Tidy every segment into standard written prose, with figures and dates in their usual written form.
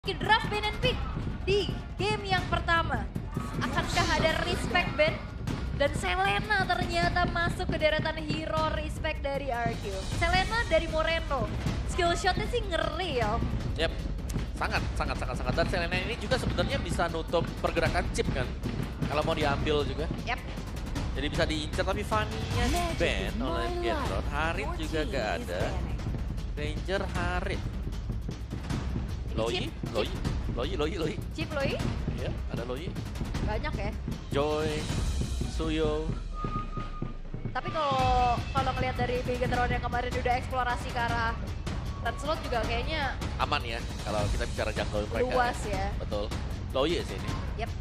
memasuki draft Ben and Pick di game yang pertama. Akankah ada respect Ben? Dan Selena ternyata masuk ke deretan hero respect dari RQ. Selena dari Moreno. Skill shotnya sih ngeri ya. Yap, sangat. Dan Selena ini juga sebenarnya bisa nutup pergerakan chip kan. Kalau mau diambil juga. Yap. Jadi bisa diincar tapi Fanny-nya di-ban oleh Gendron. Harit juga gak ada. Ranger Harit. Loi. Chip Loi. Iya, ada Loi. Banyak ya. Joy, Suyo. Tapi kalau ngelihat dari Bigetron yang kemarin udah eksplorasi ke arah Lancelot juga kayaknya Aman ya kalau kita bicara jungle mereka. luas ya. Betul. Loi sih ini. Yap.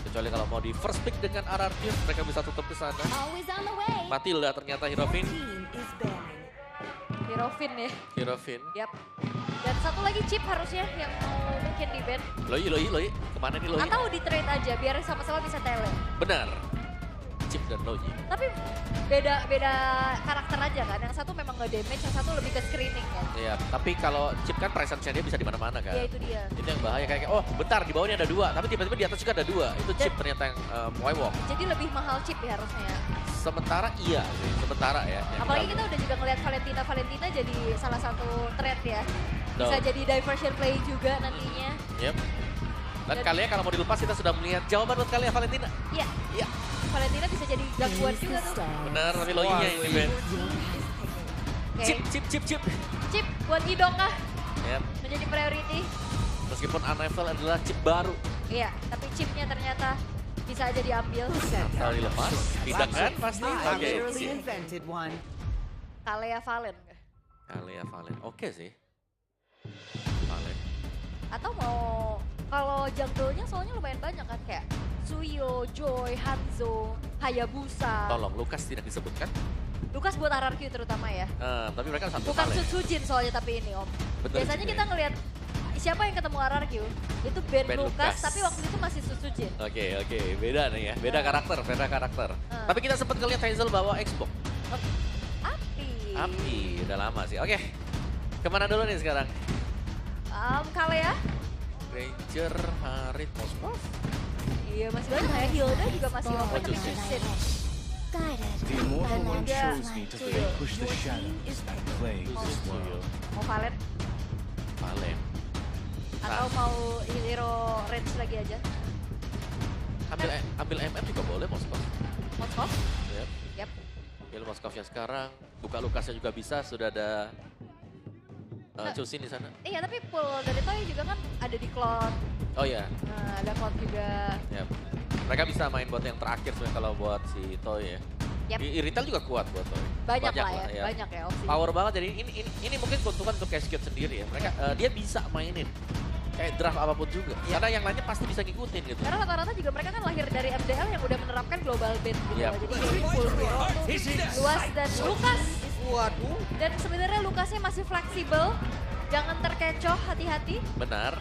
Kecuali kalau mau di first pick dengan RRQ, mereka bisa tutup ke sana. Matilda ternyata Hirofin. Hirofin ya. Hirofin. Yap. Dan satu lagi Chip harusnya yang mau mungkin di ban. Loi. Kemana nih Loi? Atau di trade aja biar sama-sama bisa tele. Benar. Chip dan Loi. Tapi beda karakter aja kan. Yang satu memang nge-damage, yang satu lebih ke screening kan. Iya, tapi kalau Chip kan presence-nya dia bisa di mana-mana kan. Iya itu dia. Itu yang bahaya kayak, oh bentar di bawahnya ada 2, tapi tiba-tiba di atas juga ada 2. Itu Chip ternyata yang Y-walk. Jadi lebih mahal Chip ya harusnya ya. Sementara iya sih, sementara ya. Apalagi kita udah juga ngeliat Valentina jadi salah satu threat ya. Bisa jadi diversion play juga nantinya. Yep. Dan kalian kalau mau dilepas kita sudah melihat jawaban buat kalian Valentina. Iya. Iya. Valentina bisa jadi gangguan juga tuh. Benar, tapi Loi-nya ini Ben. Oke. Chip. Chip buat Idong kah? Yep. Menjadi priority. Meskipun Unravel adalah chip baru. Iya, tapi chipnya ternyata bisa aja diambil. Kalau dilepas, tidak kan pasti. Oke. Kalea Valen kah? Kalea Valen, oke sih. Valen. Atau mau, kalau jungle-nya soalnya lumayan banyak kan kayak Suyo, Joy, Hanzo, Hayabusa. Tolong, Lukas tidak disebutkan. Lukas buat RRQ terutama ya. Tapi mereka satu Bukan Valen. Sutsujin soalnya tapi ini Om. Betul Biasanya juga kita ya. ngelihat siapa yang ketemu RRQ, itu Ben Ben Lukas, Lukas. tapi waktu itu masih Sutsujin. Oke, beda nih ya. Beda karakter. Tapi kita sempat ngeliat Hazel bawa Xbox. Api, udah lama sih. Oke, kemana dulu nih sekarang? Kalea? Ranger, Harit, Moskov. Iya masih banyak ya, Hilda juga masih open Waduh, di sih. Sin. The Immortal One Ada chose me to vanquish the shadows that plague this world. Mau Valen? Valen. Atau mau hero range lagi aja? Ambil MM juga boleh Moskov. Moskov? Yep. Yap. Ambil Moskovnya sekarang. Buka Lukasnya juga bisa, sudah ada Chusin di sana. Iya tapi pool dari Toy juga kan ada di Cloud. Oh iya. Nah, ada Cloud juga. Yep. Mereka bisa main buat yang terakhir sebenarnya kalau buat si Toy ya. Yep. Irital juga kuat buat Toy. Banyak lah ya, banyak ya opsi. Power banget, jadi ini mungkin keuntungan untuk Cascade sendiri ya. Mereka dia bisa mainin kayak draft apapun juga. Karena yang lainnya pasti bisa ngikutin gitu. Karena rata-rata juga mereka kan lahir dari MDL yang udah menerapkan global ban gitu. Yep. Jadi full hero tuh luas dan Lukas. Waduh. Dan sebenarnya Lukasnya masih fleksibel. Jangan terkecoh, hati-hati. Benar.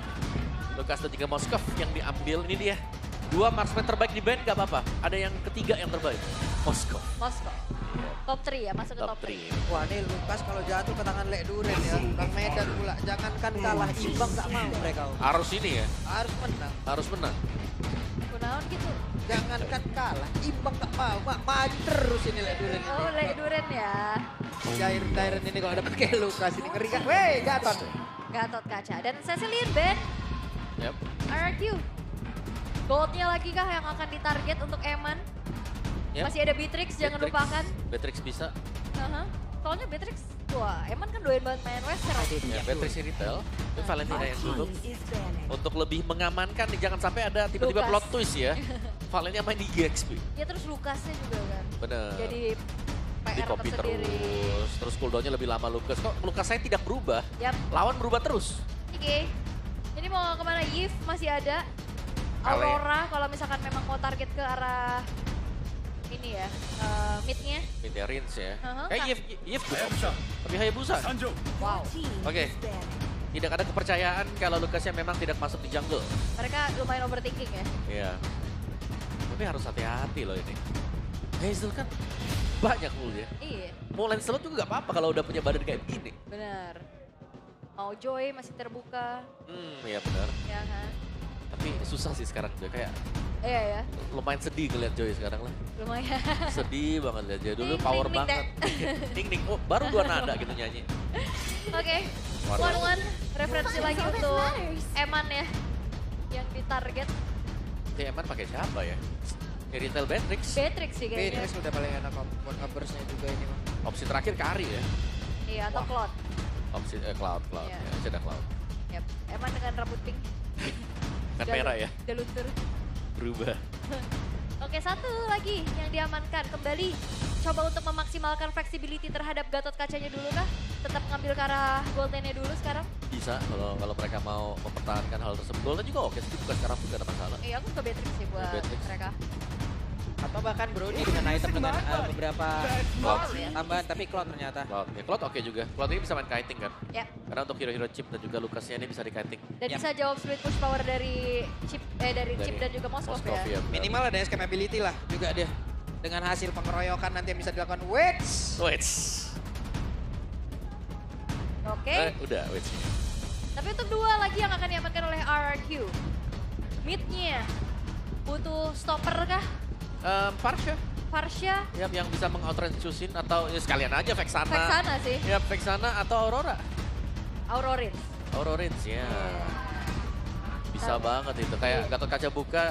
Lukas dan juga Moskov yang diambil, ini dia. 2 marksman terbaik di band gak apa-apa. Ada yang ketiga yang terbaik. Moskov. Moskov. Top 3 ya, masuk ke top 3. Wah ini Lukas kalau jatuh ke tangan Lek Duren ya. Bang Medan pula. Jangankan kalah, imbang gak mau mereka. Harus ini ya. Harus menang. Harus menang. Kunaon gitu. Jangankan kalah, imbang gak mau. Maju terus ini Lek Duren. Oh, Lek Duren ya. Dairen ini kalau dapat kayak Lukas ini ngeri kan. Weh, Gatot. Gatot kaca. Dan Cecilin Ben. Yep. RRQ. Goldnya lagi kah yang akan ditarget untuk Eman? Yep. Masih ada Beatrix, jangan lupakan. Beatrix bisa. Soalnya Beatrix, wah Eman kan doyan banget main Western. Ya, Beatrix Irital. Itu Valentina yang tutup. Untuk lebih mengamankan nih, jangan sampai ada tiba-tiba Lukas. plot twist ya. Valentina main di GXP. Ya terus Lukasnya juga kan. Bener. Jadi Di PR copy tersendiri. terus cooldownnya lebih lama Lukas. Kok Lukas saya tidak berubah? Yap. Lawan berubah terus. Oke. Ini mau kemana? Yif masih ada. Ale. Aurora kalau misalkan memang mau target ke arah ini ya, mid-nya. Media Rins ya. Kayak Yif good option. Tapi Hayabusa. Wow. Oke. Tidak ada kepercayaan kalau Lukasnya memang tidak masuk di jungle. Mereka lumayan overthinking ya. Iya. Tapi harus hati-hati loh ini. Hazel kan banyak ya. Iya, Mau Lancelot juga gak apa-apa kalau udah punya badan kayak gini. benar. Mau Joy masih terbuka, Ya benar. ya kan? Tapi susah sih sekarang Joy, kayak Iya ya, lumayan sedih ngeliat Joy sekarang lah. lumayan. Sedih banget liat Joy, dulu Ding, power ding, ding, banget. Ding ding, oh baru 2 nada gitu nyanyi. Oke, 1-1 referensi lagi untuk Eman ya, yang ditarget. Eman pakai siapa ya? Retail Beatrix. Beatrix sih kayaknya. Beatrix udah paling enak buat nge-burstnya juga ini mah. Opsi terakhir Kari ya. Iya, atau Cloud. Opsi Cloud. Iya. Ya, masih ada Cloud. Yep. Eman dengan rambut pink. Kan merah ya, Deluntur. berubah. Oke, satu lagi yang diamankan. Kembali coba untuk memaksimalkan flexibility terhadap Gatot kacanya dulu kah? Tetap ngambil ke arah goldennya dulu sekarang? Bisa kalau mereka mau mempertahankan hal tersebut. Golden juga oke sih, bukan sekarang pun gak ada masalah. Iya, aku ke Beatrix sih buat Beatrix. mereka. Atau bahkan Brody dengan item dengan beberapa Cloud ya. tambahan, tapi Cloud ternyata. Cloud, ya Cloud oke juga. Cloud ini bisa main kiting kan? Ya. Karena untuk hero-hero chip dan juga Lucasnya ini bisa di kiting. Dan Yap. bisa jawab split push power dari Chip Chip dan juga Moskov ya. benar. Minimal ada escapability lah juga dia. Dengan hasil pengeroyokan nanti yang bisa dilakukan. Wait! Wait. Oke. Udah, wait. Tapi untuk dua lagi yang akan diamankan oleh RRQ. Mid-nya butuh stopper kah? Farsha. Farsha? Yap, yang bisa meng-outrange Chusin atau ya sekalian aja Vexana. Vexana sih. Ya, Vexana atau Aurora. Aurorin. Aurorins ya. Bisa Tapi- banget itu. Kayak Gatot Kaca buka,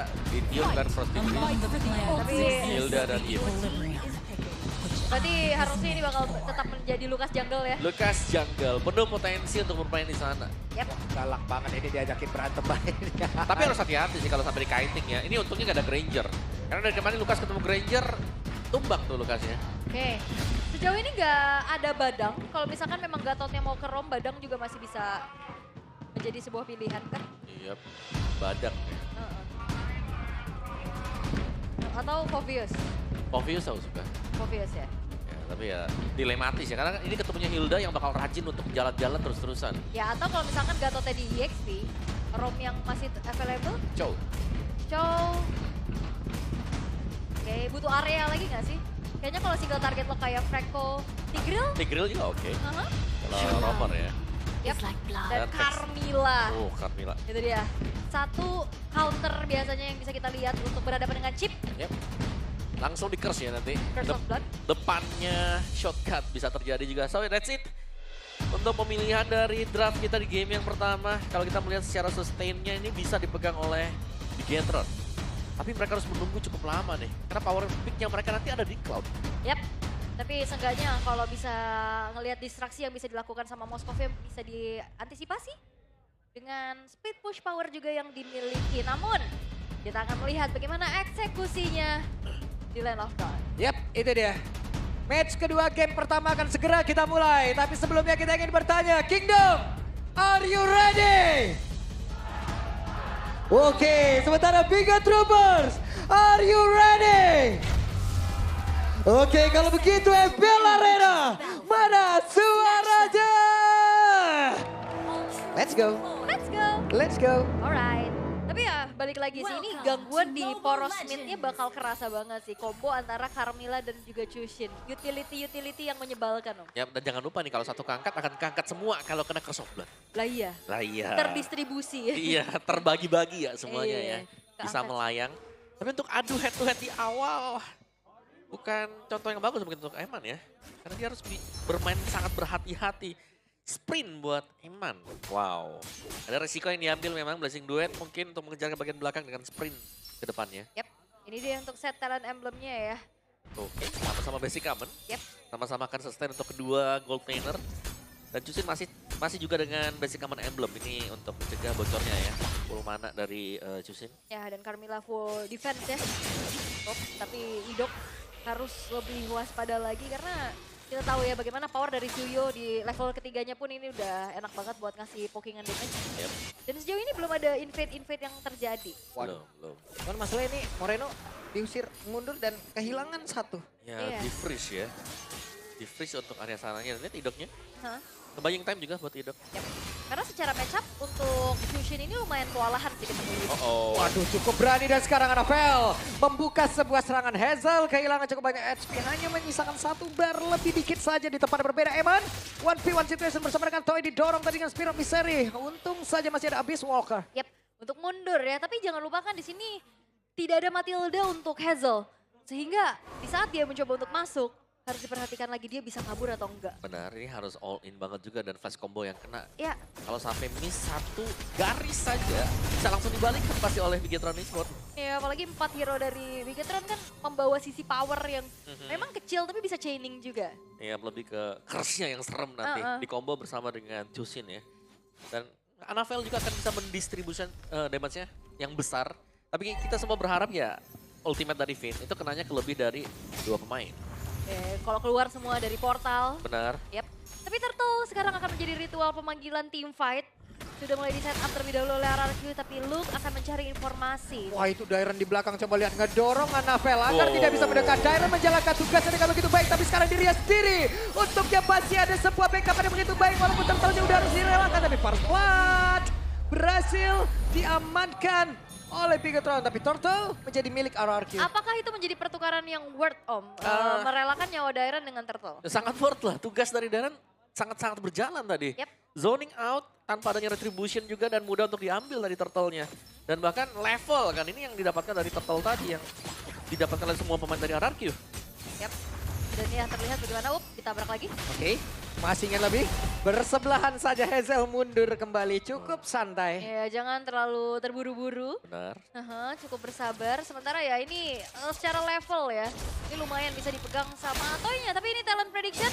Dion dan Frosty Breeze, Tapi Hilda dan Eve. berarti harusnya ini bakal tetap menjadi Lucas Jungle ya. Lucas Jungle, penuh potensi untuk bermain di sana. Yap. Galak banget ini diajakin berantem banget. Tapi harus hati-hati sih kalau sampai di kiting ya. Ini untungnya gak ada Granger. Karena dari kemarin Lucas ketemu Granger, tumbang tuh Lucasnya. Oke. Sejauh ini nggak ada Badang. Kalau misalkan memang Gatotnya mau ke Rom, Badang juga masih bisa menjadi sebuah pilihan kan? Iya, badak ya. Heeh. Atau Fovius. Obvious aku suka. Fovius ya. Ya, tapi ya dilematis ya. Karena ini ketemunya Hilda yang bakal rajin untuk jalan-jalan terus-terusan. Ya atau kalau misalkan Gatotnya di EXP, Rom yang masih available, Cow. Chow. Oke, butuh area lagi nggak sih? Kayaknya kalau single target lo kayak Franco, Tigreal, Tigreal juga oke. aha, Kalau rover ya. yap. Dan Dan Carmilla. Oh, Carmilla. Itu dia. Satu counter biasanya yang bisa kita lihat untuk berhadapan dengan Chip, Yep. Langsung di curse ya nanti. Curse of Blood. Depannya shortcut bisa terjadi juga. So that's it. Untuk pemilihan dari draft kita di game yang pertama, kalau kita melihat secara sustain-nya ini bisa dipegang oleh The Gatherer. Tapi mereka harus menunggu cukup lama nih. Karena power pick-nya mereka nanti ada di Cloud. Yap. Tapi seenggaknya kalau bisa ngelihat distraksi yang bisa dilakukan sama Moskov bisa diantisipasi dengan split push power juga yang dimiliki. Namun kita akan melihat bagaimana eksekusinya di Land of Dawn. Yap, itu dia. Match kedua game pertama akan segera kita mulai. Tapi sebelumnya kita ingin bertanya, Kingdom, are you ready? Oke, sementara Biga Troopers, are you ready? Oke, kalau begitu FBL Arena, mana suaranya? Let's go, Let's go. let's go. Alright. Tapi ya balik lagi sih, ini gangguan di poros mid-nya bakal kerasa banget sih. Combo antara Carmilla dan juga Chushin. Utility-utility yang menyebalkan om. Ya, dan jangan lupa nih kalau satu keangkat akan keangkat semua kalau kena Curse of Blood. Lah iya, Lah iya. terdistribusi ya. Iya, terbagi-bagi ya semuanya Iya, ya. Bisa keangkat. melayang. Tapi untuk adu head to head di awal, bukan contoh yang bagus mungkin untuk Eman ya. Karena dia harus bermain sangat berhati-hati. Sprint buat Eman. Wow. Ada resiko yang diambil memang Blessing Duet mungkin untuk mengejar ke bagian belakang dengan sprint ke depannya. Yap, ini dia untuk set talent emblemnya ya. Oke, sama-sama basic common. Yap. Sama-sama akan sustain untuk kedua gold laner. Dan Chusin masih juga dengan basic common emblem ini untuk mencegah bocornya ya. Full mana dari Chusin. Ya, dan Carmilla full defense ya. Oh, tapi Idok harus lebih waspada lagi karena kita tahu ya bagaimana power dari Suyo di level ketiganya pun ini udah enak banget buat ngasih pokingan damage. Yep. Dan sejauh ini belum ada invade-invade yang terjadi. Belum. Cuman masalah ini Moreno diusir mundur dan kehilangan satu. Ya, Iya. di freeze ya. Di freeze untuk area sananya. Lihat idoknya. Hah? Buying time juga buat Idok. Yap. Karena secara matchup untuk Fusion ini lumayan kewalahan sih ketemu Idok. Oh. Waduh, cukup berani dan sekarang Anafel membuka sebuah serangan. Hazel kehilangan cukup banyak HP, hanya menyisakan 1 bar lebih dikit saja di tempat yang berbeda. Eman, 1v1 situation bersama dengan Toy didorong tadi dengan Spirit Misery. Untung saja masih ada Abyss Walker. Yap, untuk mundur ya. Tapi jangan lupakan di sini tidak ada Matilda untuk Hazel. Sehingga di saat dia mencoba untuk masuk, harus diperhatikan lagi dia bisa kabur atau enggak. Benar, ini harus all in banget juga dan flash combo yang kena. Ya, Kalau sampai miss 1 garis saja, bisa langsung dibalikan pasti oleh Bigetron Esports. ya apalagi 4 hero dari Bigetron kan membawa sisi power yang memang kecil tapi bisa chaining juga. Ya, lebih ke curse-nya yang serem nanti. Di combo bersama dengan Chusin ya. Dan Anafel juga akan bisa mendistribusi damage-nya yang besar. Tapi kita semua berharap ya ultimate dari Finn itu kenanya ke lebih dari 2 pemain. Kalau keluar semua dari portal. Benar. Yap. Tapi Turtle sekarang akan menjadi ritual pemanggilan team fight. Sudah mulai di set up terlebih dahulu oleh RRQ, tapi Luke akan mencari informasi. Wah, itu Dairon di belakang, coba lihat ngedorong Anafel agar Wow. tidak bisa mendekat. Dairon menjalankan tugasnya dengan begitu baik, tapi sekarang dirinya sendiri. Untuknya pasti ada sebuah backup yang begitu baik, walaupun Turtle-nya udah harus direlakan. Tapi First Blood berhasil diamankan oleh Bigetron, tapi Turtle menjadi milik RRQ. Apakah itu menjadi pertukaran yang worth Om? Merelakan nyawa Dairon dengan Turtle? Sangat worth lah, tugas dari Darren sangat-sangat berjalan tadi. Yep. Zoning out tanpa adanya retribution juga dan mudah untuk diambil dari turtle-nya. Dan bahkan level kan ini yang didapatkan dari turtle tadi yang didapatkan oleh semua pemain dari RRQ. Yap. Dan ya terlihat bagaimana ditabrak lagi. Oke, masih ingin lebih. Bersebelahan saja Hazel mundur kembali, cukup santai. Ya jangan terlalu terburu-buru. Benar. Cukup bersabar. Sementara ya ini secara level ya. Ini lumayan bisa dipegang sama Toy-nya. Tapi ini talent prediction.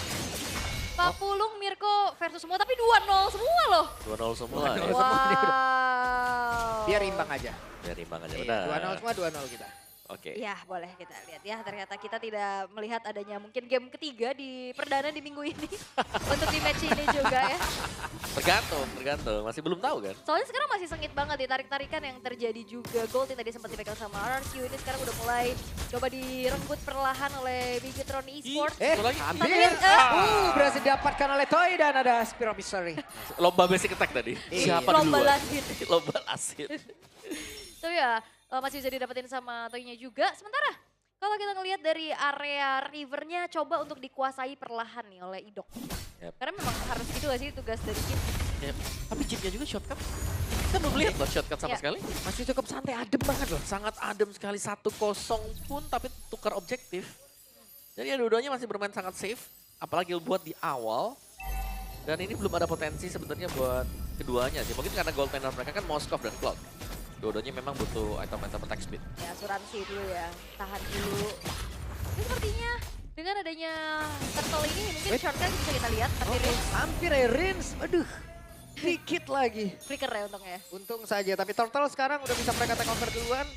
Pak Pulung, Mirko versus semua. Tapi 2-0 semua loh. 2-0 semua 2-0 ya. semua nih udah. Wow. Biar imbang aja. Dari imbang aja, Iya, benar. 2-0 semua, 2-0 kita. Oke. Ya boleh kita lihat ya. Ternyata kita tidak melihat adanya mungkin game ketiga di perdana di minggu ini. Untuk di match ini juga ya. Tergantung. Masih belum tahu kan? Soalnya sekarang masih sengit banget ditarik-tarikan yang terjadi juga. Gold yang tadi sempat dipegang sama RRQ ini sekarang udah mulai coba direnggut perlahan oleh Bigetron Esports. Satu lagi. Hampir. Berhasil didapatkan oleh Toy dan ada Spirit Mystery. Lomba basic attack tadi. Siapa Lomba duluan? lasin. Lomba lasin. Tapi ya masih bisa didapetin sama Toy-nya juga. Sementara kalau kita ngelihat dari area rivernya coba untuk dikuasai perlahan nih oleh Idok. Yep. Karena memang harus gitu gak sih tugas dari Kim. Ya, tapi chipnya juga shortcut. Kita belum lihat loh shortcut sama Ya. sekali. Masih cukup santai, adem banget loh. Sangat adem sekali 1-0 pun tapi tukar objektif. Jadi ya dua-duanya masih bermain sangat safe. Apalagi buat di awal. Dan ini belum ada potensi sebenarnya buat keduanya sih. Mungkin karena gold panel mereka kan Moskov dan Cloud. Dua-duanya memang butuh item-item attack speed. Ya asuransi dulu ya, tahan dulu. Ini sepertinya dengan adanya turtle ini mungkin shortcut bisa kita lihat. Tapi Hampir Rins, aduh. Dikit lagi. flicker ya untungnya. Untung saja, tapi Turtle sekarang udah bisa mereka take over duluan.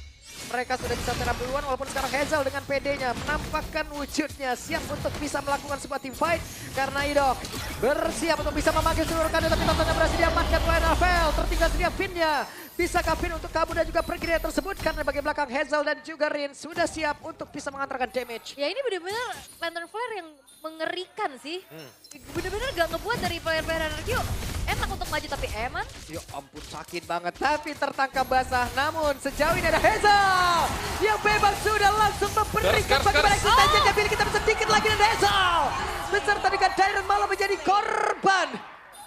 Mereka sudah bisa serap duluan walaupun sekarang Hazel dengan PD-nya menampakkan wujudnya siap untuk bisa melakukan sebuah team fight. Karena Idok bersiap untuk bisa memanggil seluruh rekannya tapi Turtle berhasil diamankan oleh Anafel. Tertinggal sedia Finn-nya. Bisakah Finn untuk kabur dan juga pergi dari tersebut karena bagian belakang Hazel dan juga Rin sudah siap untuk bisa mengantarkan damage. Ya ini benar-benar Lantern Flare yang mengerikan sih. Benar-benar gak ngebuat dari player-player RRQ enak untuk maju tapi Eman. Ya ampun sakit banget tapi tertangkap basah. Namun sejauh ini ada Hazel yang bebas sudah langsung memberikan bagaimana eksistensinya. Pilih kita sedikit lagi dan Hazel beserta dengan Dairon malah menjadi korban.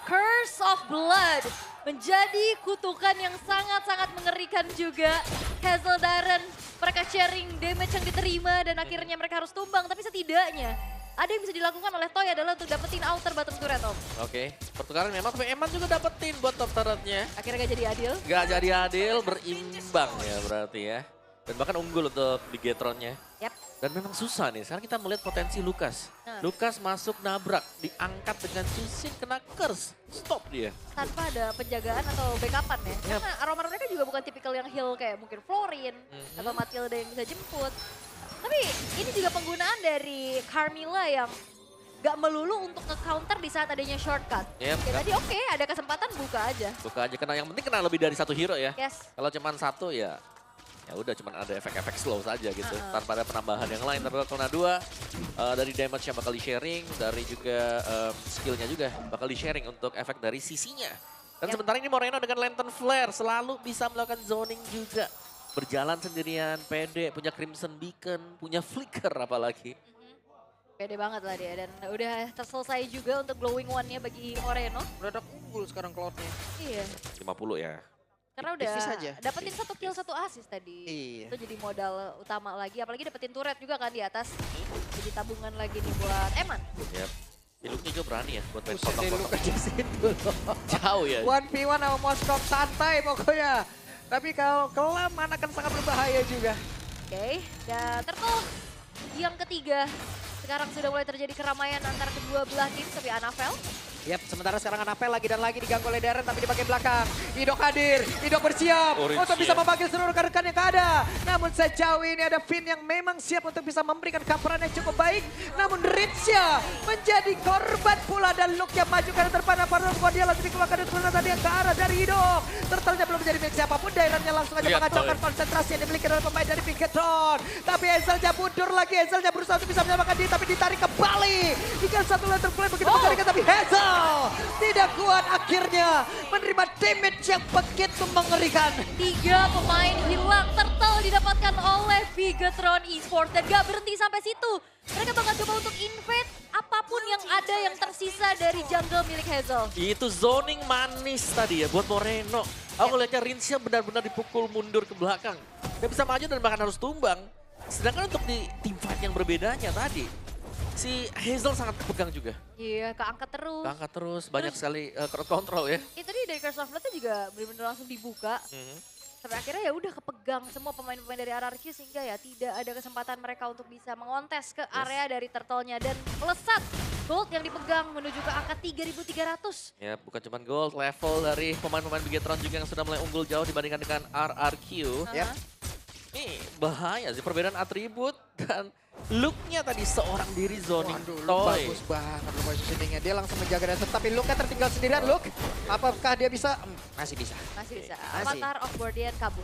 Curse of Blood menjadi kutukan yang sangat-sangat mengerikan juga. Hazel Darren mereka sharing damage yang diterima dan akhirnya mereka harus tumbang. Tapi setidaknya ada yang bisa dilakukan oleh Toy adalah untuk dapetin outer bottom turret Om. Oke, pertukaran memang tapi Eman juga dapetin buat top turretnya. Akhirnya gak jadi adil. Gak jadi adil, berimbang ya berarti ya. Dan bahkan unggul untuk Bigetron-nya. Yap. Dan memang susah nih, sekarang kita melihat potensi Lukas. Lukas masuk nabrak, diangkat dengan Chusin kena curse. Stop dia. Tanpa ada penjagaan atau backupan ya. Karena aroma mereka juga bukan tipikal yang heal kayak mungkin Florin atau Matilda yang bisa jemput. Tapi ini juga penggunaan dari Carmilla yang gak melulu untuk nge-counter di saat adanya shortcut. Yep, Ya tadi oke, ada kesempatan buka aja. Buka aja, kena yang penting kena lebih dari satu hero ya. Yes. Kalau cuma satu ya ya udah cuman ada efek-efek slow saja gitu. Tanpa ada penambahan yang lain. Tapi kalau Kona 2 dari damage yang bakal di-sharing, dari juga skillnya juga bakal di-sharing untuk efek dari sisinya. Dan sementara ini Moreno dengan Lantern Flare selalu bisa melakukan zoning juga. Berjalan sendirian, pede, punya Crimson Beacon, punya Flicker apalagi. Pede banget lah dia dan udah terselesai juga untuk glowing one-nya bagi Moreno. Udah ada unggul sekarang Cloud-nya. Iya. 50 ya. Karena udah Tipis aja. dapetin 1 kill 1 assist tadi. Iya. Itu jadi modal utama lagi. Apalagi dapetin turret juga kan di atas. Jadi tabungan lagi nih buat Eman. Yap. Iluknya juga berani ya buat main Buset deh, lu potong-potong. ke situ loh. Jauh ya. 1v1 sama Moskov santai pokoknya. Tapi kalau kelamaan akan sangat berbahaya juga. Oke, dan Turtle yang ketiga. Sekarang sudah mulai terjadi keramaian antara kedua belah tim, tapi Anavel. Yap, sementara sekarang Anavel lagi dan lagi diganggu oleh Darren tapi di bagian belakang. Idok hadir, Idok bersiap Orange untuk bisa ya. memanggil seluruh rekan-rekan yang ada. Namun sejauh ini ada Finn yang memang siap untuk bisa memberikan coveran yang cukup baik. Namun Ritzya menjadi korban pula dan Luke yang maju karena terpana pada dia langsung dikeluarkan dari turunan tadi yang ke arah dari Idok. Turtle-nya belum menjadi milik siapapun, Darrennya langsung aja Lihat, mengacaukan Boy. konsentrasi yang dimiliki oleh pemain dari Pinketron. Tapi Hazelnya mundur lagi, Hazelnya berusaha untuk bisa menyamakan diri tapi ditarik kembali. Tinggal satu letter play begitu mengerikan tapi Hazel tidak kuat akhirnya menerima damage yang begitu mengerikan. 3 pemain hilang, Turtle didapatkan oleh Bigetron Esports dan gak berhenti sampai situ. Mereka bakal coba untuk invade apapun yang ada yang tersisa dari jungle milik Hazel. Itu zoning manis tadi ya buat Moreno. Aku lihatnya Rinsya benar-benar dipukul mundur ke belakang. Gak bisa maju dan bahkan harus tumbang. Sedangkan untuk di team fight yang berbedanya tadi, si Hazel sangat kepegang juga. Iya, keangkat terus. Angkat terus, banyak sekali crowd control ya. Itu dari Curse of Blood juga benar-benar langsung dibuka. Sampai akhirnya ya udah kepegang semua pemain-pemain dari RRQ sehingga ya tidak ada kesempatan mereka untuk bisa mengontes ke area dari Turtle-nya dan melesat gold yang dipegang menuju ke angka 3.300. Ya bukan cuma gold, level dari pemain-pemain Bigetron juga yang sudah mulai unggul jauh dibandingkan dengan RRQ. Yap. Ini bahaya sih perbedaan atribut dan look-nya tadi seorang diri zoning. Waduh, Luke Toy. bagus banget Luke positioningnya. Dia langsung menjaga dasar tapi Luke tertinggal sendirian Luke. Apakah dia bisa? Masih bisa. Masih bisa. Masih. Avatar of Guardian kabur.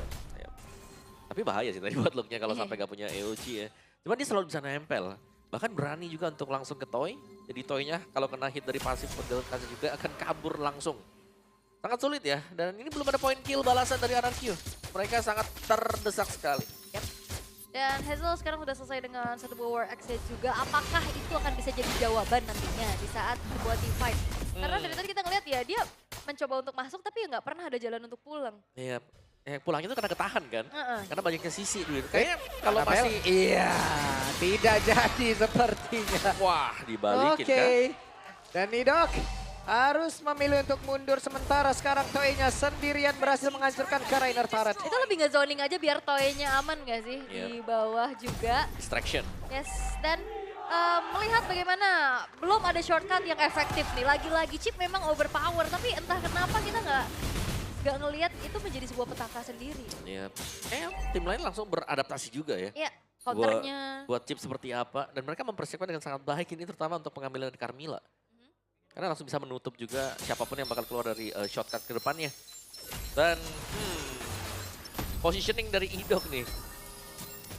Tapi bahaya sih tadi buat look-nya kalau sampai gak punya EOG ya. Cuman dia selalu bisa nempel. Bahkan berani juga untuk langsung ke Toy. Jadi Toy-nya kalau kena hit dari pasif kasih juga akan kabur langsung. Sangat sulit ya. Dan ini belum ada poin kill balasan dari RRQ. Mereka sangat terdesak sekali. Dan Hazel sekarang sudah selesai dengan satu buah War Axe juga. Apakah itu akan bisa jadi jawaban nantinya di saat sebuah team fight? Karena dari tadi kita ngeliat ya dia mencoba untuk masuk tapi ya nggak pernah ada jalan untuk pulang. Iya. Pulangnya itu karena ketahan kan. Karena banyaknya sisi dulu. Eh, Kayaknya kalau Anavel? masih... Iya, tidak jadi sepertinya. Wah dibalikin Oke. kan. Dan Idok harus memilih untuk mundur sementara sekarang Toy-nya sendirian berhasil menghancurkan ke Rainer Turret. Itu lebih nggak zoning aja biar Toy-nya aman nggak sih di bawah juga. Distraction. Yes, dan melihat bagaimana belum ada shortcut yang efektif nih. Lagi-lagi chip memang overpower, tapi entah kenapa kita nggak ngelihat itu menjadi sebuah petaka sendiri. Iya. Tim lain langsung beradaptasi juga ya. Iya, counternya. Buat chip seperti apa. Dan mereka mempersiapkan dengan sangat baik ini terutama untuk pengambilan dari Carmilla. Karena langsung bisa menutup juga siapapun yang bakal keluar dari shortcut ke depannya. Dan positioning dari Idok nih.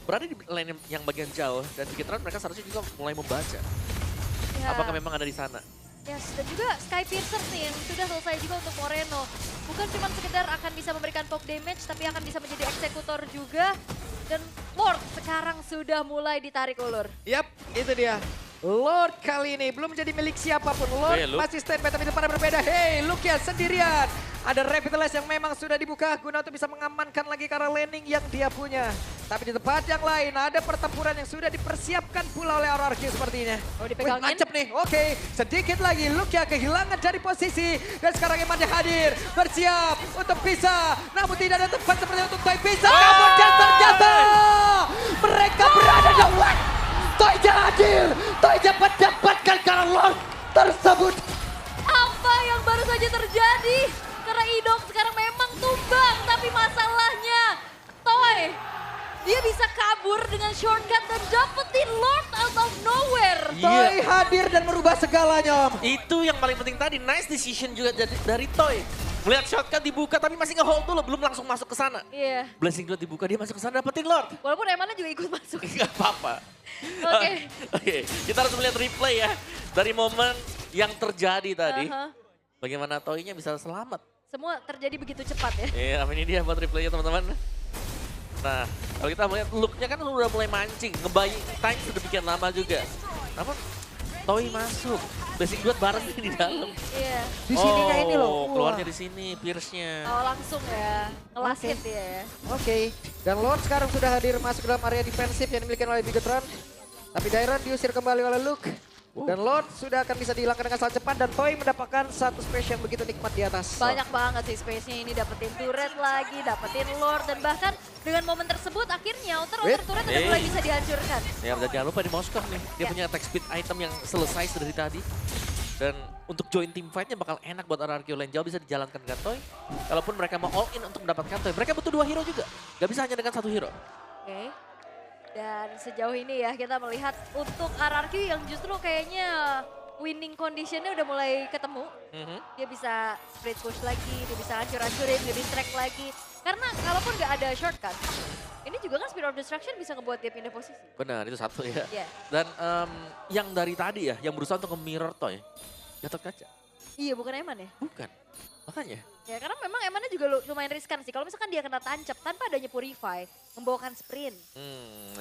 Berada di lane yang bagian jauh dan Bigetron mereka seharusnya juga mulai membaca. Ya. Apakah memang ada di sana? Yes, dan juga Sky Piercer nih yang sudah selesai juga untuk Moreno. Bukan cuma sekedar akan bisa memberikan poke damage, tapi akan bisa menjadi eksekutor juga. Dan Lord sekarang sudah mulai ditarik ulur. Yap, itu dia. Lord kali ini belum menjadi milik siapapun. Lord Hey, Luke. masih standby tapi depannya berbeda. Hey, Luke ya sendirian. Ada Revitalize yang memang sudah dibuka guna untuk bisa mengamankan lagi karena landing yang dia punya. Tapi di tempat yang lain ada pertempuran yang sudah dipersiapkan pula oleh RRQ sepertinya. Oh, dipegangin. Nancep nih, oke. Sedikit lagi Luke ya kehilangan dari posisi. Dan sekarang Eman hadir, bersiap untuk bisa. Namun tidak ada tempat seperti untuk Toy bisa. Kemudian ternyata mereka berada di luar. Toy hadir, Toy mendapatkan karena Lord tersebut. Apa yang baru saja terjadi? Karena Idok sekarang memang tumbang, tapi masalahnya Toy, dia bisa kabur dengan shortcut dan dapetin Lord out of nowhere. Toy hadir dan merubah segalanya, Om. Itu yang paling penting tadi, nice decision juga dari Toy. Melihat shotgun dibuka tapi masih nge-hold dulu, belum langsung masuk ke sana. Iya. Blessing Dot dibuka, dia masuk ke sana dapetin Lord. Walaupun Emannya juga ikut masuk. Gak apa-apa. Oke. Oke, kita harus melihat replay ya. Dari momen yang terjadi tadi. Aha. Bagaimana Toy-nya bisa selamat. Semua terjadi begitu cepat ya. Iya, ini dia buat replaynya teman-teman. Nah, kalau kita melihat look-nya kan udah mulai mancing. Ngebayi time sedemikian lama juga. Namun Toy masuk. Blessing Dot bareng di dalam. Iya. Di sininya ini loh. Keluarnya di sini, Pierce-nya. Oh langsung ya. Nge-last Oke. hit dia ya. Oke, dan Lord sekarang sudah hadir masuk dalam area defensif yang dimiliki oleh Bigetron. Tapi Dairon diusir kembali oleh Luke. Dan Lord sudah akan bisa dihilangkan dengan sangat cepat dan Toy mendapatkan satu space yang begitu nikmat di atas. Banyak banget sih space-nya ini, dapetin turret lagi, dapetin lord, dan bahkan dengan momen tersebut akhirnya outer turret udah mulai bisa dihancurkan. Ya, dan jangan lupa di Moskov nih, dia Ya. punya attack speed item yang selesai dari tadi. Dan untuk join team fight-nya bakal enak buat RRQ lane jauh bisa dijalankan dengan Toy. Kalaupun mereka mau all in untuk mendapatkan Toy, mereka butuh 2 hero juga. Gak bisa hanya dengan 1 hero. Oke. Dan sejauh ini ya kita melihat untuk RRQ yang justru kayaknya winning conditionnya udah mulai ketemu. Dia bisa split push lagi, dia bisa hancur-hancurin, dia distract lagi. Karena kalaupun gak ada shortcut, ini juga kan Spear of Destruction bisa ngebuat dia pindah posisi. Benar, itu satu ya. Iya. Dan yang dari tadi ya, yang berusaha untuk nge-mirror Toy, Gatot Kaca. Iya, bukan Eman ya? Bukan, makanya. Ya karena memang Emannya juga lumayan riskan sih. Kalau misalkan dia kena tancap tanpa adanya Purify, membawakan sprint.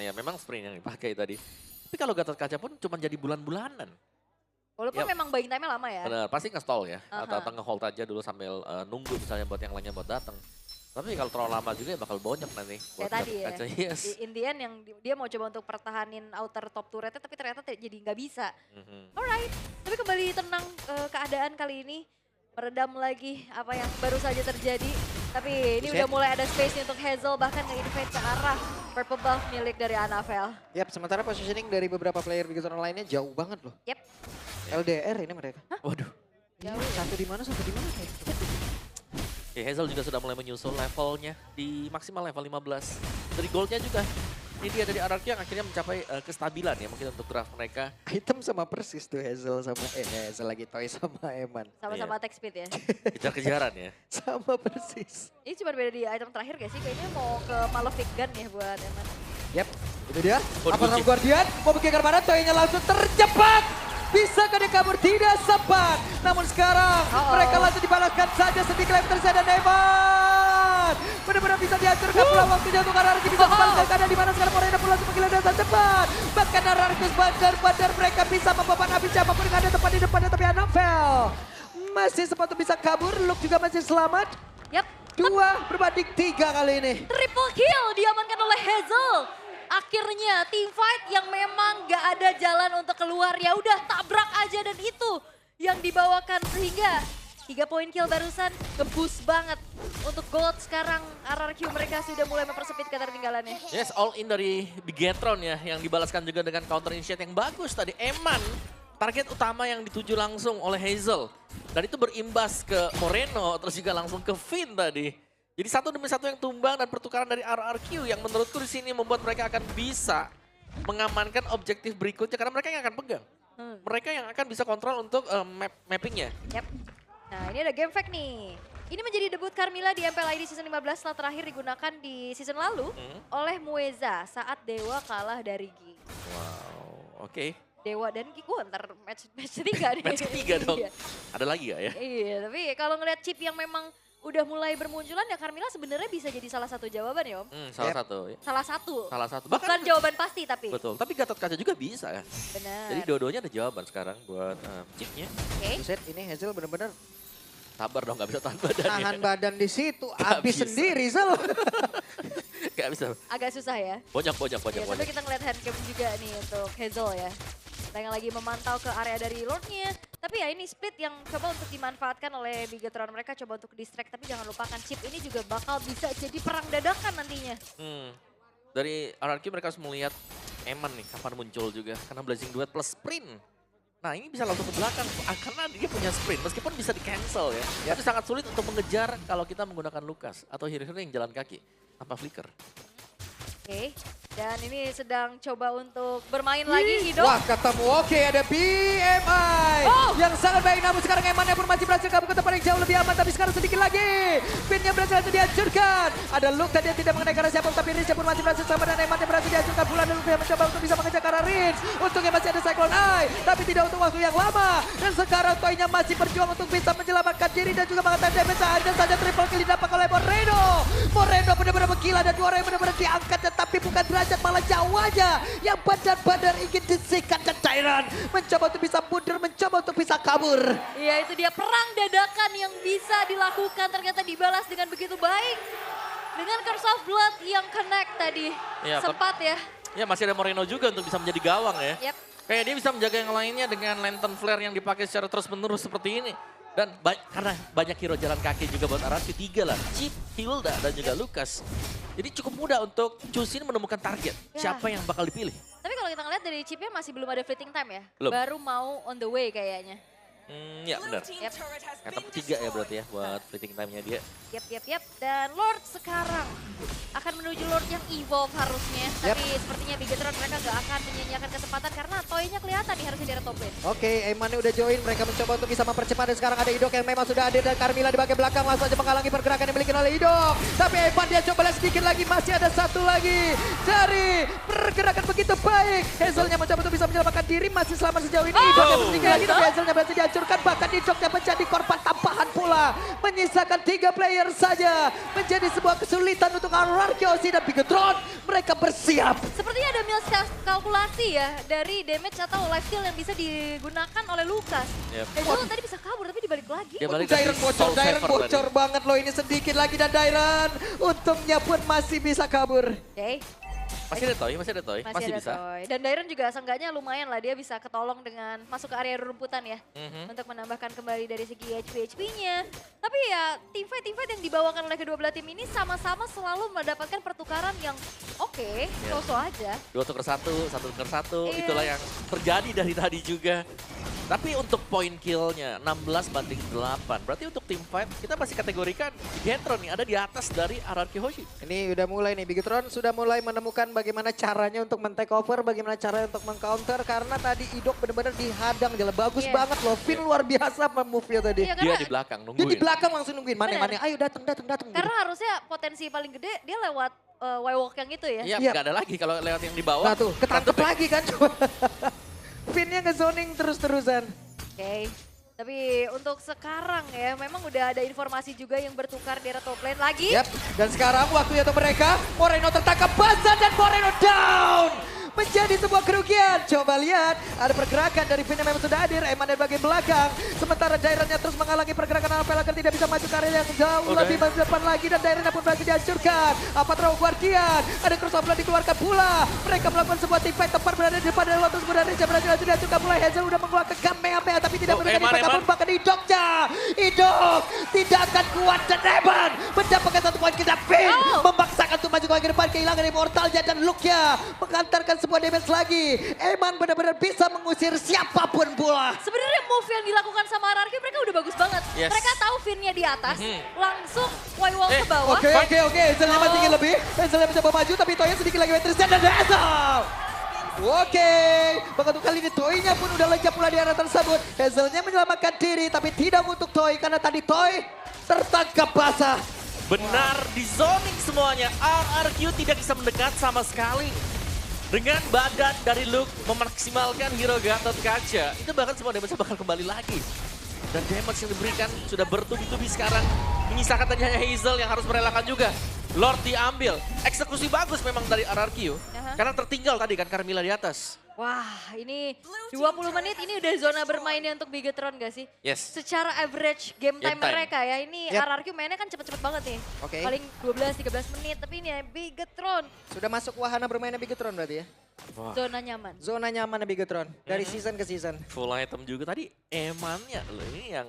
Ya memang sprint yang dipakai tadi. Tapi kalau Gatot Kaca pun cuma jadi bulan-bulanan. Walaupun Ya. memang buying time-nya lama ya. Benar, pasti nge-stall ya. Aha. Atau nge-hold aja dulu sambil nunggu misalnya buat yang lainnya buat datang. Tapi kalau terlalu lama juga ya bakal bonyok nanti. Buat Kayak tadi Gatot ya. Kaca. Yes. In the end yang dia mau coba untuk pertahanin outer top turretnya tapi ternyata jadi nggak bisa. Mhm. Alright, tapi kembali tenang keadaan kali ini. Meredam lagi apa yang baru saja terjadi. Tapi ini Buset. udah mulai ada space untuk Hazel bahkan nge-invade ke arah purple buff milik dari Anavel. Yap, sementara positioning dari beberapa player Bigetron lainnya jauh banget loh. Yep. LDR ini mereka. Waduh. Jauh. Satu di mana, satu di mana? Ya, Hazel juga sudah mulai menyusul levelnya di maksimal level 15. Dari goldnya juga. Ini dia dari RRQ yang akhirnya mencapai kestabilan ya mungkin untuk draft mereka. Item sama persis tuh Hazel sama Hazel lagi Toy sama Eman. Sama-sama attack speed ya. Kejar-kejaran ya. Sama persis. Ini cuma beda di item terakhir gak sih? Kayaknya mau ke Malefic Gun ya buat Eman. Yap, itu dia. Oh, Apa dikunci. Guardian mau pergi ke mana? Toy-nya langsung tercepat. Bisa dia kabur? Tidak sempat. Namun sekarang mereka langsung dibalaskan saja sedikit Leftersa dan Eman. Benar-benar bisa dihancurkan pula waktunya untuk RRQ bisa kembali ke di mana sekarang Morena pun langsung menggila dengan cepat. Bahkan RRQ bandar-bandar mereka bisa membawa api siapapun yang ada tepat di depannya tapi Anavel masih sempat bisa kabur. Luke juga masih selamat. Yap, 2 berbanding 3 kali ini. triple kill diamankan oleh Hazel. Akhirnya team fight yang memang gak ada jalan untuk keluar ya udah tabrak aja dan itu yang dibawakan sehingga 3 poin kill barusan nge-boost banget untuk gold. Sekarang RRQ mereka sudah mulai mempersempit ketertinggalannya. Yes, all in dari Bigetron ya yang dibalaskan juga dengan counter initiate yang bagus tadi. Eman target utama yang dituju langsung oleh Hazel. Dan itu berimbas ke Moreno terus juga langsung ke Finn tadi. Jadi satu demi satu yang tumbang dan pertukaran dari RRQ yang menurutku di sini membuat mereka akan bisa mengamankan objektif berikutnya karena mereka yang akan pegang. Mereka yang akan bisa kontrol untuk mappingnya. Yap. Nah ini ada game fact nih. Ini menjadi debut Carmilla di MPL ID season 15 setelah terakhir digunakan di season lalu oleh Mueza saat Dewa kalah dari Gi. Wow, oke. Dewa dan Gi, ntar match ketiga nih. Match ketiga dong. Iya. Ada lagi gak ya? Iya, tapi kalau ngeliat chip yang memang udah mulai bermunculan ya Carmilla sebenarnya bisa jadi salah satu jawaban ya Om. Salah satu. Ya. Salah satu. Salah satu. Bukan jawaban pasti tapi. Betul, tapi Gatot Kaca juga bisa ya. Benar. Jadi dua-duanya ada jawaban sekarang buat chipnya. Oke. Buset, ini Hazel benar-benar Sabar dong, gak bisa tahan badannya. tahan badan di situ, Nggak habis bisa. sendiri Zel. Gak bisa. Agak susah ya. Bonyok. Ya, tapi kita ngeliat handcam juga nih untuk Hazel ya. Kita yang lagi memantau ke area dari Lordnya. Tapi ya ini split yang coba untuk dimanfaatkan oleh Bigetron. Mereka coba untuk distract, tapi jangan lupakan chip ini juga bakal bisa jadi perang dadakan nantinya. Dari RRQ mereka harus melihat Eman nih kapan muncul juga. Karena Blazing Duet plus sprint. Nah ini bisa langsung ke belakang karena dia punya sprint meskipun bisa di cancel ya. Tapi sangat sulit untuk mengejar kalau kita menggunakan Lukas atau hero-hero yang jalan kaki tanpa flicker. Oke, dan ini sedang coba untuk bermain lagi Ido. Wah, ketemu. Oke, ada BMI. Oh. Yang sangat baik, namun sekarang Emannya pun masih berhasil kabur ke tempat yang jauh lebih aman. Tapi sekarang sedikit lagi. Pinnya berhasil dihancurkan. Ada Luke tadi yang tidak mengenai karena siapa. Tapi Rince pun masih berhasil sama dan Emannya berhasil dihancurkan. Pula ada Luke yang mencoba untuk bisa mengejar karena Rince. Untungnya masih ada Cyclone Eye. Tapi tidak untuk waktu yang lama. Dan sekarang Toy-nya masih berjuang untuk bisa menyelamatkan diri. Dan juga mengatakan damage. Hanya saja triple kill didapat oleh Moreno. Moreno benar-benar menggila dan juara yang benar-benar diangkat. Tapi bukan derajat, malah jauh aja. Yang badar-badar ingin disikat dan Tyran mencoba untuk bisa mundur, mencoba untuk bisa kabur. Iya, itu dia perang dadakan yang bisa dilakukan ternyata dibalas dengan begitu baik. Dengan Curse of Blood yang connect tadi. Iya, Sempat ya. Ya masih ada Moreno juga untuk bisa menjadi gawang ya. Yap. Kayak dia bisa menjaga yang lainnya dengan lantern flare yang dipakai secara terus-menerus seperti ini. Dan karena banyak hero jalan kaki juga buat Arashi, 3 lah. Chip, Hilda, dan juga Lucas. Jadi cukup mudah untuk Chusin menemukan target. Ya. Siapa yang bakal dipilih. Tapi kalau kita ngeliat dari chipnya masih belum ada fleeting time ya. Belum. Baru mau on the way kayaknya. Ya benar. Yap. Etap 3 ya berarti ya buat fleeting time-nya dia. Yap. Dan Lord sekarang akan menuju Lord yang evolve harusnya. Yap. Tapi sepertinya Bigetron mereka gak akan menyia-nyiakan kesempatan karena toy-nya kelihatan nih harusnya dari top lane. Oke, Emannya udah join. Mereka mencoba untuk bisa mempercepat. Dan sekarang ada Idok yang memang sudah hadir. Dan Carmilla di bagian belakang langsung saja menghalangi pergerakan yang dimiliki oleh Idok. Tapi Eman dia coba lihat sedikit lagi. Masih ada satu lagi dari pergerakan begitu baik. Hazelnya mencoba untuk bisa menyelamatkan diri. Masih selamat sejauh ini. Idok yang sedikit lagi. Tapi Hazelnya berhasil dihancurkan. Bahkan Idok yang menjadi korban tambahan pula. Menyisakan 3 player saja. Menjadi sebuah kesulitan untuk Arkeosi dan Bigetron. Mereka bersiap. Sepertinya ada kalkulasi ya dari damage atau life steal yang bisa digunakan oleh Lucas. Yep. Hazel tadi bisa kabur tapi dibalik lagi. Dia balik Dairon dari bocor, Soul Dairon Saver bocor tadi. banget loh ini sedikit lagi dan Dairon untungnya pun masih bisa kabur. Oke. Masih ada Toy, masih ada Toy. Masih Masih ada bisa. Toy. Dan Dairon juga seenggaknya lumayan lah dia bisa ketolong dengan masuk ke area rumputan ya. Mhm. Untuk menambahkan kembali dari segi HP-nya. Tapi ya teamfight yang dibawakan oleh kedua belah tim ini sama-sama selalu mendapatkan pertukaran yang oke, so-so aja. 2 tuker 1, 1 tuker 1. Iya. Itulah yang terjadi dari tadi juga. Tapi untuk point kill-nya 16 banding 8. Berarti untuk team fight kita masih kategorikan Bigetron nih ada di atas dari RRQ Hoshi. Ini udah mulai nih, Bigetron sudah mulai menemukan bagaimana caranya untuk men-take over, bagaimana caranya untuk meng-counter. Karena tadi Idok benar-benar dihadang, jalan bagus Iya. banget loh. Finn luar biasa move-nya tadi. Iya, Dia karena, di belakang Dia nungguin. di belakang langsung nungguin, Bener. mana, ayo datang. karena harusnya potensi paling gede dia lewat Y-Walk yang itu ya. Iya, Iya. nggak ada lagi kalau lewat yang di bawah. Nah tuh, ketangkep Ratu lagi kan. Finn-nya nge-zoning terus-terusan. Oke. Tapi untuk sekarang ya memang udah ada informasi juga yang bertukar di area top lane lagi. Yap, dan sekarang waktunya untuk mereka. Moreno tertangkap basah dan Moreno down. Menjadi sebuah kerugian. Coba lihat, ada pergerakan dari Finn yang memang sudah hadir. Eman dari bagian belakang. Sementara Daironnya terus menghalangi pergerakan Apelaker tidak bisa maju ke area yang jauh Udah. lebih depan lagi. Dan Daironnya pun berhasil dihancurkan. Apa Throw Guardian. Ada Cross of Blood dikeluarkan pula. Mereka melakukan sebuah team fight tepat berada di depan dari Lotus. Kemudian Rince berhasil dihancurkan pula. Hazel udah mengeluarkan Kamehameha tapi tidak memberikan Eman, impact. Eman. Namun bahkan Idoknya. Idok tidak akan kuat dan Eman mendapatkan satu poin kita. Finn memaksakan untuk maju ke depan, kehilangan immortalnya dan Luke-nya mengantarkan sebuah damage lagi. Eman benar-benar bisa mengusir siapapun pula. Sebenarnya move yang dilakukan sama RRQ mereka udah bagus banget. Yes. Mereka tahu Finn-nya di atas, langsung Y-Wall ke bawah. Oke. Hazelnya masih ingin lebih. Hazelnya mencoba maju tapi Toy sedikit lagi Tristan dan Hazel. Oke, bahkan untuk kali ini Toy-nya pun udah lenyap pula di area tersebut. Hazelnya menyelamatkan diri tapi tidak untuk Toy karena tadi Toy tertangkap basah. Benar, di zoning semuanya. RRQ tidak bisa mendekat sama sekali. Dengan badan dari Luke memaksimalkan hero Gatot Kaca, itu bahkan semua damage bakal kembali lagi. Dan damage yang diberikan sudah bertubi-tubi sekarang. Menyisakan tadi hanya Hazel yang harus merelakan juga. Lord diambil. Eksekusi bagus memang dari RRQ. Karena tertinggal tadi kan Carmilla di atas. Wah, ini 20 menit ini udah zona bermainnya untuk Bigetron gak sih? Yes. Secara average game time, Game time. mereka ya, ini Yap. RRQ mainnya kan cepet-cepet banget nih. Oke. Paling 12-13 menit, tapi ini ya Bigetron Sudah masuk wahana bermainnya Bigetron berarti ya. Wah, zona nyaman. Zona nyaman Bigetron dari season ke season. full item juga tadi. Emannya loh, ini yang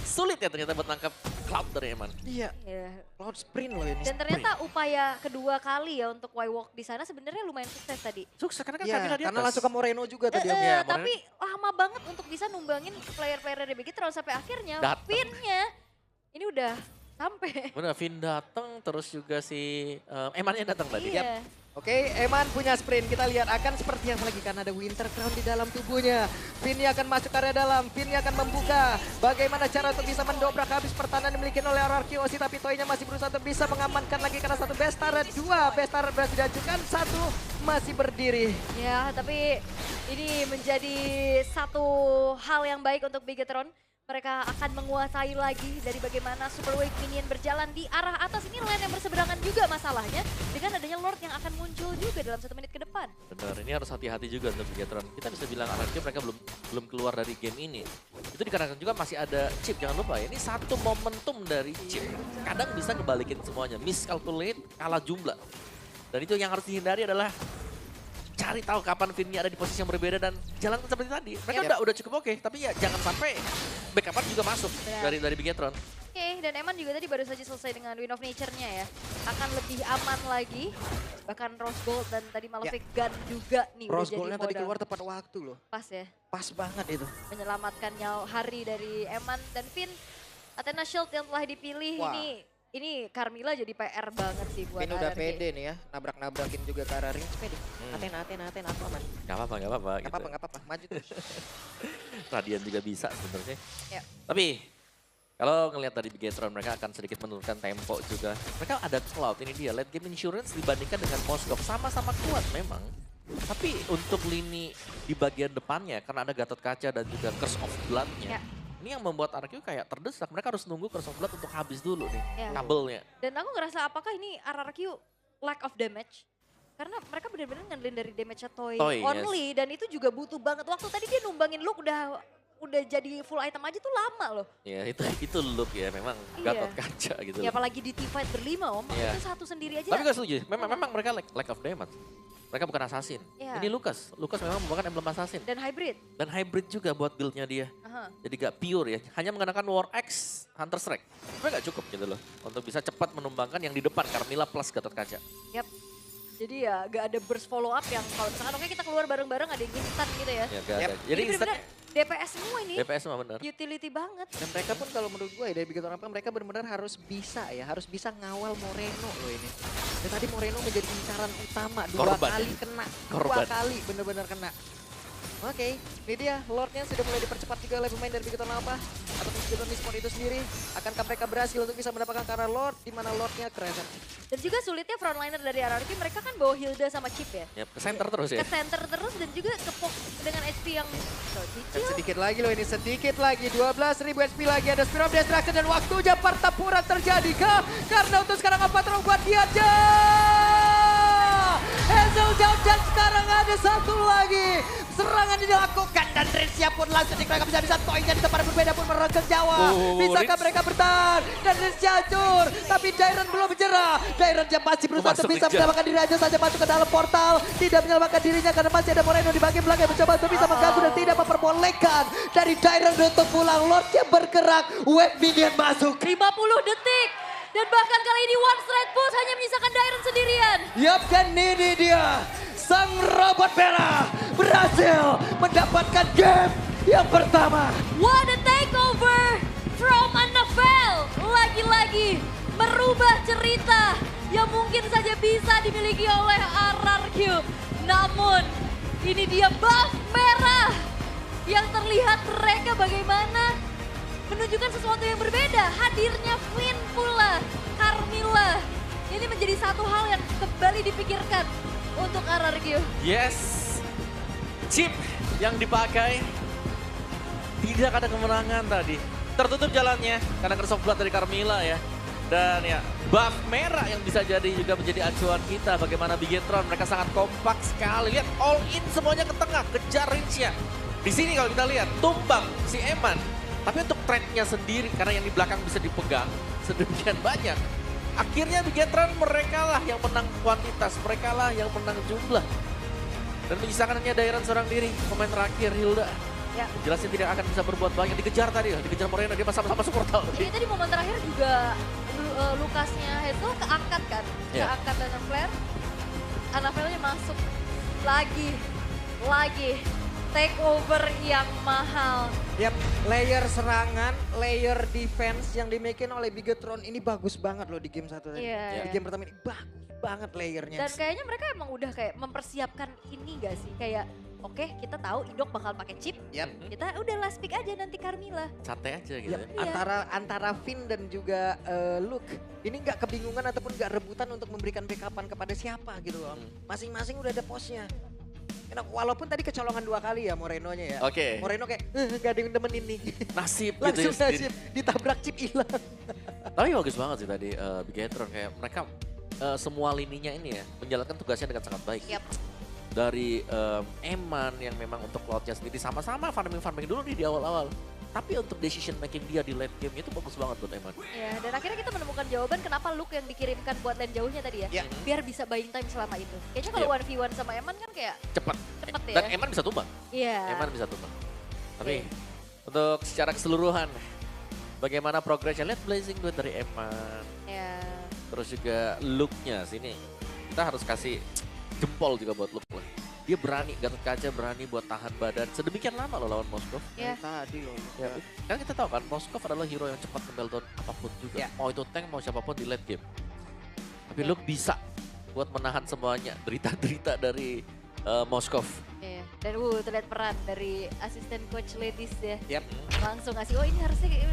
sulit ya ternyata buat nangkap Cloud dari Eman. Iya, Ya. Cloud sprint loh ini. Dan ternyata upaya kedua kali ya untuk Y-Walk di sana sebenarnya lumayan sukses tadi. Sukses karena kan Iya, Carmilla di atas. karena langsung ke Moreno juga tadi. Om. Iya, Tapi lama banget untuk bisa numbangin player-player dari Bigetron sampai akhirnya Dateng. pinnya ini udah Sampai. Bener, Vin datang terus juga si Emannya datang tadi. Iya. Oke, Eman punya sprint. Kita lihat akan seperti yang lagi karena ada Winter Crown di dalam tubuhnya. Vinny akan masuk ke area dalam. Vinny akan membuka. Bagaimana cara untuk bisa mendobrak habis pertahanan dimiliki oleh RRQ Osi. Tapi Toynya masih berusaha untuk bisa mengamankan lagi karena satu best turret. Dua best turret berhasil diajukan. Satu masih berdiri. Ya, tapi ini menjadi satu hal yang baik untuk Bigetron. Mereka akan menguasai lagi dari bagaimana Super Wave Minion berjalan di arah atas. Ini lane yang berseberangan juga masalahnya. Dengan adanya Lord yang akan muncul juga dalam 1 menit ke depan. Benar, ini harus hati-hati juga untuk Bigetron. Kita bisa bilang RRQ mereka belum keluar dari game ini. Itu dikarenakan juga masih ada chip, jangan lupa ya. Ini satu momentum dari chip. Kadang bisa ngebalikin semuanya, miscalculate, kalah jumlah. Dan itu yang harus dihindari adalah cari tahu kapan Vinny ada di posisi yang berbeda dan jalankan seperti tadi. Mereka udah cukup oke, tapi ya jangan sampai backup juga masuk dari Bigetron. Oke, dan Eman juga tadi baru saja selesai dengan Wind of Nature-nya ya. Akan lebih aman lagi. Bahkan Rose Gold dan tadi Malefic Gun juga nih. Rose udah Gold-nya jadi tadi modal. keluar tepat waktu loh. Pas ya. Pas banget itu. Menyelamatkan nyawa hari dari Eman dan Vin. Athena Shield yang telah dipilih Wah. ini Carmilla jadi PR banget sih buat Vin udah RRQ. pede nih ya. Nabrak-nabrakin juga ke arah ring. Pede. Athena apa man. Gak apa-apa Gak gitu. apa-apa, gak apa-apa. Maju terus. Radiant juga bisa sebenarnya. Ya. Tapi kalau ngelihat dari Bigetron mereka akan sedikit menurunkan tempo juga. Mereka ada Cloud, ini dia late game insurance dibandingkan dengan Moskov sama-sama kuat memang. Tapi untuk lini di bagian depannya karena ada Gatot Kaca dan juga Curse of Blood-nya. Ya. Ini yang membuat RRQ kayak terdesak. Mereka harus nunggu Curse of Blood untuk habis dulu nih Ya. kabelnya. Dan aku ngerasa apakah ini RRQ lack of damage? Karena mereka benar-benar ngandelin dari damage-nya Toy only. Dan itu juga butuh banget waktu. Tadi dia numbangin Luke udah jadi full item aja tuh lama loh. Ya itu look ya memang Iya. Gatot Kaca gitu. Ya loh. apalagi di teamfight berlima om. Iya. Itu satu sendiri aja. Tapi gak setuju, memang mereka lack of damage. Mereka bukan assassin. Iya. Ini Lucas memang merupakan emblem assassin. Dan hybrid. Dan hybrid juga buat build-nya dia. Aha. Jadi gak pure ya, hanya menggunakan War Axe, Hunter Strike. Tapi gak cukup gitu loh, untuk bisa cepat menumbangkan yang di depan, Carmilla plus Gatot Kaca. Yap. Jadi ya gak ada burst follow up yang kalau misalkan oke kita keluar bareng-bareng ada yang instan gitu ya. Ya, gak ada. Jadi Ini instan bener-bener DPS semua ini. DPS mah bener. Utility banget. Dan mereka pun kalau menurut gue ya dari Bigetron apa mereka benar-benar harus bisa ngawal Moreno loh ini. Dan tadi Moreno menjadi incaran utama dua Korban. kali kena. Korban. Dua kali benar-benar kena. Oke, ini dia Lordnya sudah mulai dipercepat juga oleh pemain dari Bigetron apa ataupun Bigetron Esport itu sendiri. Akankah mereka berhasil untuk bisa mendapatkan karena Lord di mana Lordnya keren. Dan juga sulitnya frontliner dari RRQ mereka kan bawa Hilda sama Chip ya. Yap, ke center terus ya. Ke center terus dan juga ke dengan HP yang Dan kecil. sedikit lagi loh ini, sedikit lagi. 12.000 HP lagi, ada Spear of Destruction dan waktunya pertempuran terjadi kah? Karena untuk sekarang apa terbuat dia aja. Hazel jauh dan sekarang ada satu lagi. Serangan dilakukan dan Rinsia pun langsung bisa Toynya di tempat yang berbeda pun meregel Jawa. Bisakah mereka bertahan? Dan Rinsia hancur. Tapi Dairon belum menyerah. Dairon yang masih berusaha untuk bisa menyelamatkan diri aja saja masuk ke dalam portal. Tidak menyelamatkan dirinya karena masih ada Moreno di bagian belakang yang mencoba untuk bisa mengganggu dan tidak memperbolehkan dari Dairon untuk pulang. Lordnya bergerak, wave minion masuk. 50 detik. Dan bahkan kali ini one straight push hanya menyisakan Dairon sendirian. Yap, kan ini dia. Sang robot merah berhasil mendapatkan game yang pertama. What a takeover from Annabelle. Lagi-lagi merubah cerita yang mungkin saja bisa dimiliki oleh RRQ. Namun ini dia buff merah yang terlihat mereka bagaimana menunjukkan sesuatu yang berbeda. Hadirnya Flynn pula, Carmilla. Ini menjadi satu hal yang kembali dipikirkan untuk RRQ. Yes, chip yang dipakai tidak ada kemenangan tadi. Tertutup jalannya karena Curse of Blood dari Carmilla ya. Dan ya buff merah yang bisa jadi juga menjadi acuan kita. Bagaimana Bigetron, mereka sangat kompak sekali. Lihat all in semuanya ke tengah, kejar Rinsia. Di sini kalau kita lihat tumbang si Eman. Tapi untuk trade-nya sendiri karena yang di belakang bisa dipegang sedemikian banyak. Akhirnya Bigetron mereka lah yang menang kuantitas, mereka lah yang menang jumlah. Dan menyisakan hanya Dairon seorang diri, pemain terakhir Hilda. Ya. Jelasnya tidak akan bisa berbuat banyak, dikejar tadi, dikejar Moreno, dia sama-sama masuk portal. Ini tadi momen terakhir juga Lukasnya Hazel keangkat kan, Yeah. keangkat dengan flare. Annabelle-nya masuk lagi. takeover yang mahal. Yap, layer serangan, layer defense yang dimiliki oleh Bigetron ini bagus banget loh di game satu tadi. Iya. Di game pertama ini bagus banget layernya. Dan kayaknya mereka emang udah kayak mempersiapkan ini gak sih? Kayak oke, kita tahu Indok bakal pakai chip. Yap. Kita udah last pick aja nanti Carmilla. Santai aja gitu Yap, ya. Iya. antara Finn dan juga Luke ini nggak kebingungan ataupun nggak rebutan untuk memberikan backupan kepada siapa gitu loh. Masing-masing udah ada posnya. Enak, walaupun tadi kecolongan 2 kali ya Moreno-nya ya. Oke. Moreno kayak nggak ada yang temenin nih. Nasib gitu Langsung ya sendiri. nasib ditabrak chip hilang. Tapi bagus banget sih tadi Bigetron kayak mereka semua lininya ini ya menjalankan tugasnya dengan sangat baik. Yap. Dari Eman yang memang untuk cloudnya sendiri sama-sama farming dulu nih di awal-awal. Tapi untuk decision making dia di late game itu bagus banget buat Eman. Ya, dan akhirnya kita menemukan jawaban kenapa Luke yang dikirimkan buat lane jauhnya tadi ya. Ya. Biar bisa buying time selama itu. Kayaknya kalau 1v1 sama Eman kan kayak Cepat. cepet ya. Dan Eman bisa tumbang. Iya. Eman bisa tumbang. Tapi Oke. untuk secara keseluruhan bagaimana progresnya? Lihat Blazing Duet dari Eman. Ya. Terus juga look-nya sini. Kita harus kasih jempol juga buat look lah. Dia berani, Gatot Kaca berani buat tahan badan. Sedemikian lama loh lawan Moskov. Ya. Tadi loh. Ya, kan kita tahu kan Moskov adalah hero yang cepat nge-meltdown apapun juga. Ya. Mau itu tank, mau siapapun di late game. Tapi Luke bisa buat menahan semuanya. Derita-derita dari Moskov. Iya. Dan terlihat peran dari asisten coach ladies ya. Yap. Langsung ngasih, oh ini harusnya kayak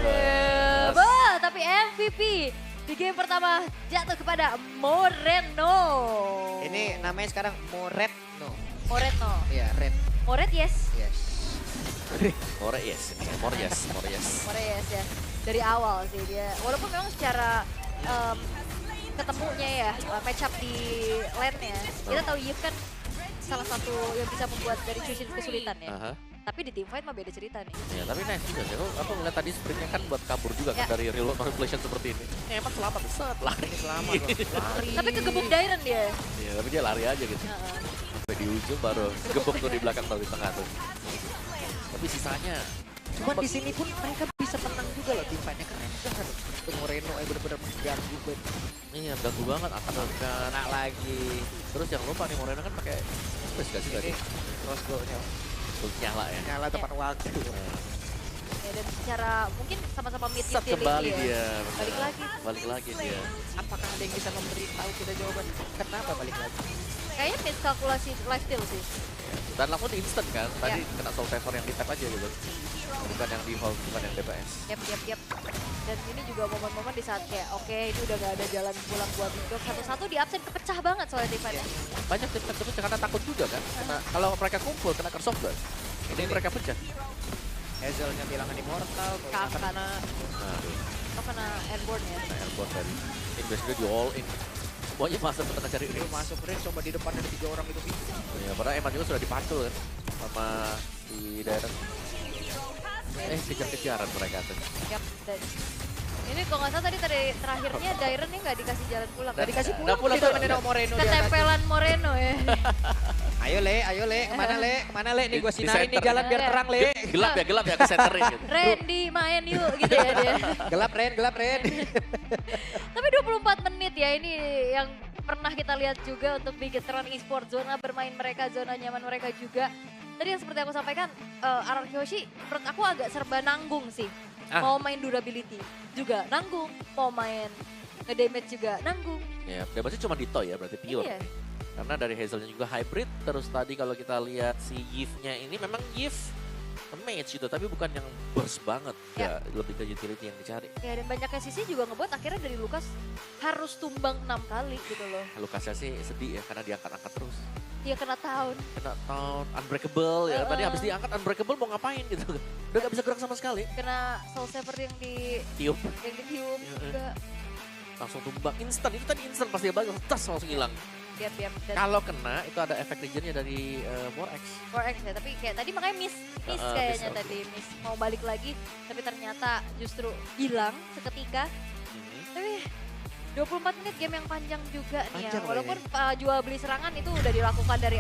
Yes. Bah, tapi MVP di game pertama jatuh kepada Moreno. Ini namanya sekarang Moretno. Moreno. Iya, Red. Moret yes. Yes. More yes, ini more yes. Moret yes ya. Dari awal sih dia. Walaupun memang secara ketemunya ya, match up di lane-nya. Kita tahu Yves kan salah satu yang bisa membuat dari Chushin kesulitan ya. Aha. Tapi di teamfight mah beda cerita nih. Ya, tapi nice juga sih. Aku ngeliat tadi sprintnya kan buat kabur juga kan Ya. dari reload manipulation seperti ini. Emang selamat, set lari. Selamat loh. Lari. Tapi kegebuk Dairen dia. Iya, tapi dia lari aja gitu. Heeh. Sampai di ujung baru gebuk tuh di belakang atau di tengah tuh. Tapi sisanya Cuman di sini pun mereka bisa menang juga loh, tim fight-nya keren banget. Tuh Moreno bener-bener mengganggu banget. iya ganggu banget akan Kena lagi. Terus jangan lupa nih Moreno kan pakai space gak sih tadi? Ini cross goal-nya. Terus nyala ya. Nyala tepat waktu. Nah, Ya, dan secara mungkin sama-sama mid set kembali dia. Balik lagi. Balik lagi dia. Apakah ada yang bisa memberitahu kita jawaban kenapa balik lagi? Kayaknya miskalkulasi lifesteal sih. Dan langsung instant kan. Tadi Ya. kena soul favor yang di tap aja gitu. Bukan yang di hold, bukan yang DPS. Yap. Dan ini juga momen-momen di saat kayak oke ini udah gak ada jalan pulang buat Indok. Satu-satu di absen kepecah banget soalnya teamfight-nya. Banyak tim kan terus karena takut juga kan. Kalau mereka kumpul kena Curse of Blood. Ini mereka pecah. Hazelnya kehilangan immortal, Kakak. kena. Nah, Kok kena airborne ya. nah airborne tadi. Investnya di all in. Semuanya masuk ke tengah cari Dia ring. masuk ring, coba di depan ada 3 orang itu bisa. Ya, padahal Eman juga sudah dipacul kan sama si Dairen. Kejar-kejaran mereka tuh. Yap. Dan ini kalau nggak salah tadi terakhirnya Dairen nih nggak dikasih jalan pulang. Nggak Dikasih Nggak pulang, pulang ditemenin tuh. sama Moreno di atas. Ketempelan Moreno ya. Ayo Le, kemana Le? Kemana Le? Nih gue Di sinarin nih center. jalan biar terang Le. Gelap ya ke centerin gitu. Randy main yuk gitu ya dia. Gelap Ren. Tapi 24 menit ya ini yang pernah kita lihat juga untuk Bigetron Esports. Zona bermain mereka, zona nyaman mereka juga. Tadi yang seperti aku sampaikan, RRQ Hoshi menurut aku agak serba nanggung sih. Mau main durability juga nanggung, mau main nge-damage juga nanggung. Ya, damage cuma di toy ya berarti pure. Iya. Karena dari Hazelnya juga hybrid. Terus tadi kalau kita lihat si Yves-nya ini memang Yves mage gitu. Tapi bukan yang burst banget. Ya, lebih ke utility yang dicari. Ya dan banyaknya sisi juga ngebuat akhirnya dari Lukas harus tumbang 6 kali gitu loh. Lukasnya sih sedih ya karena diangkat-angkat terus. Dia kena tahun. Kena taunt, unbreakable ya. Tadi habis diangkat unbreakable mau ngapain gitu. Udah gak bisa gerak sama sekali. Kena Soul Saver yang Tiup, ditiup juga. langsung tumbang. Instan, itu tadi instan pas dia balik tas langsung hilang. Diam. Dan Kalau kena itu ada efek regionnya dari Morex. 4X ya, tapi kayak tadi makanya miss kayaknya miss, tadi miss mau balik lagi tapi ternyata justru hilang seketika. Tapi 24 menit game yang panjang juga nih ya. Panjang loh Walaupun jual beli serangan itu udah dilakukan dari